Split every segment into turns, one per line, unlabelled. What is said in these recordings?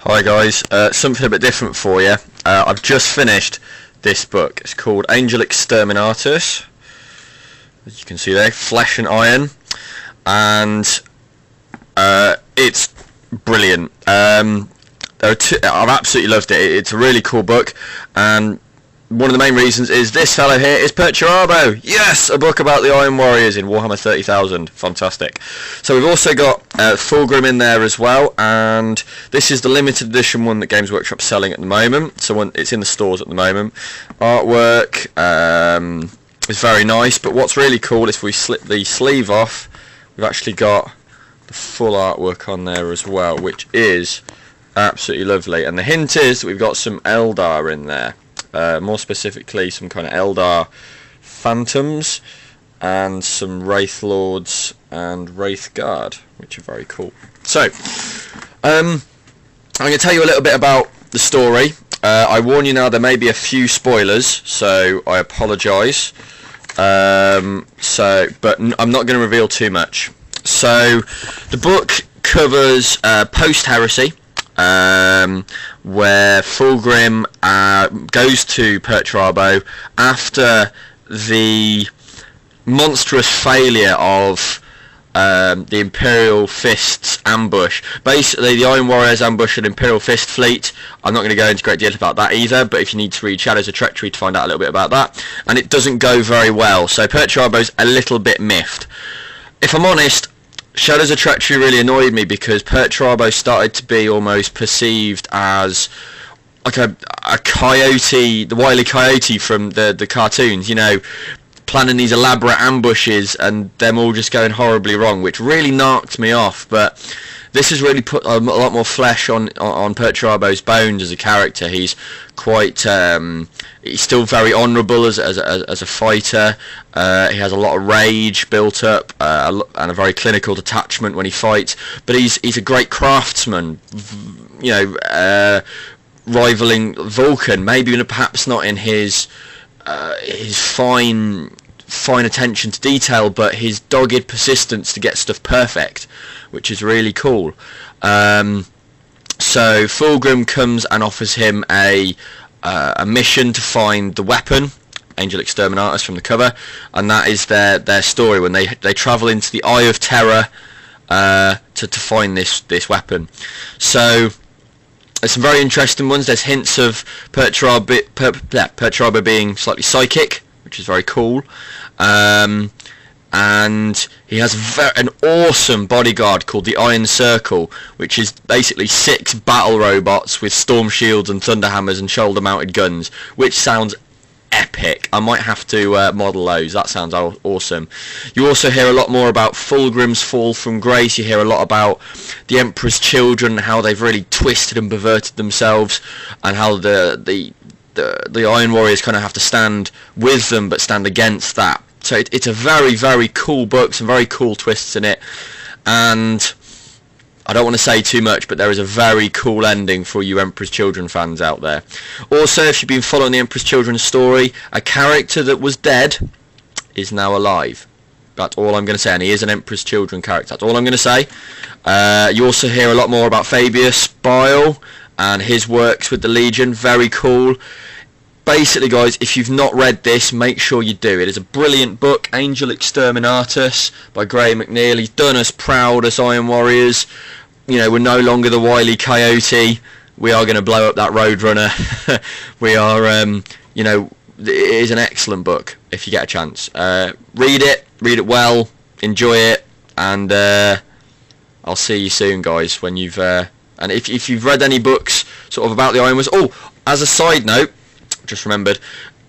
Hi guys, something a bit different for you. I've just finished this book. It's called Exterminatus. As you can see there, flesh and iron, and it's brilliant. I've absolutely loved it. It's a really cool book, and one of the main reasons is this fellow here is Perturabo. Yes, a book about the Iron Warriors in Warhammer 30,000. Fantastic. So we've also got Fulgrim in there as well, and this is the limited edition one that Games Workshop's selling at the moment. So it's in the stores at the moment. Artwork is very nice, but what's really cool is if we slip the sleeve off, we've actually got the full artwork on there as well, which is absolutely lovely. And the hint is that we've got some Eldar in there. More specifically, some kind of Eldar phantoms and some Wraith Lords and Wraith Guard, which are very cool. So, I'm going to tell you a little bit about the story. I warn you now, there may be a few spoilers, so I apologise. But I'm not going to reveal too much. So, the book covers post-Heresy. Where Fulgrim goes to Perturabo after the monstrous failure of the Imperial Fist's ambush. Basically, the Iron Warriors ambush an Imperial Fist fleet. I'm not going to go into a great deal about that either, but if you need to read Shadows of Treachery to find out a little bit about that. And it doesn't go very well, so Perturabo's a little bit miffed. If I'm honest, Shadows of Treachery really annoyed me because Perturabo started to be almost perceived as like a coyote, the Wile E. Coyote from the cartoons, you know, planning these elaborate ambushes and them all just going horribly wrong, which really knocked me off. But this has really put a lot more flesh on Perturabo's bones as a character. He's quite he's still very honourable as a fighter. He has a lot of rage built up and a very clinical detachment when he fights. But he's a great craftsman, you know, rivaling Vulcan. Maybe perhaps not in his fine attention to detail, but his dogged persistence to get stuff perfect, which is really cool. So Fulgrim comes and offers him a mission to find the weapon, Angel Exterminatus from the cover, and that is their story when they travel into the Eye of Terror to find this weapon. So there's some very interesting ones. There's hints of Perturabo being slightly psychic, which is very cool. And he has an awesome bodyguard called the Iron Circle, which is basically 6 battle robots with storm shields and thunder hammers and shoulder mounted guns, which sounds epic. I might have to model those. That sounds awesome. You also hear a lot more about Fulgrim's fall from grace. You hear a lot about the Emperor's children, how they've really twisted and perverted themselves, and how the Iron Warriors kind of have to stand with them but stand against that. So it's a very, very cool book, some very cool twists in it, and I don't want to say too much, but there is a very cool ending for you Emperor's Children fans out there. Also, if you've been following the Emperor's Children story, a character that was dead is now alive. That's all I'm going to say, and he is an Emperor's Children character. That's all I'm going to say. You also hear a lot more about Fabius Bile and his works with the Legion. Very cool. Basically, guys, if you've not read this, make sure you do. It is a brilliant book, Angel Exterminatus by Graham McNeil. He's done us proud as Iron Warriors. You know, we're no longer the Wile E. Coyote. We are going to blow up that Roadrunner. We are, you know, it is an excellent book if you get a chance. Read it well, enjoy it, and I'll see you soon, guys. When you've and if you've read any books sort of about the Iron Warriors. Oh, as a side note, just remembered,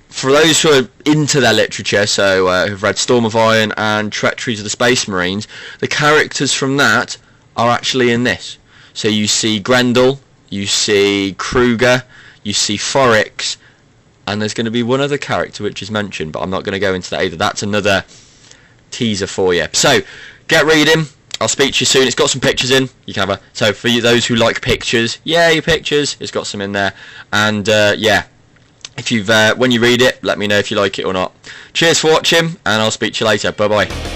for those who are into their literature, so who've read Storm of Iron and Treacheries of the Space Marines, the characters from that are actually in this. So you see Grendel, you see Kruger, you see Forix, and there's going to be one other character which is mentioned, but I'm not going to go into that either. That's another teaser for you. So get reading. I'll speak to you soon. It's got some pictures in. You can have so for you those who like pictures, yeah, your pictures. It's got some in there, and yeah. If you've when you read it, let me know if you like it or not. Cheers for watching, and I'll speak to you later. Bye bye.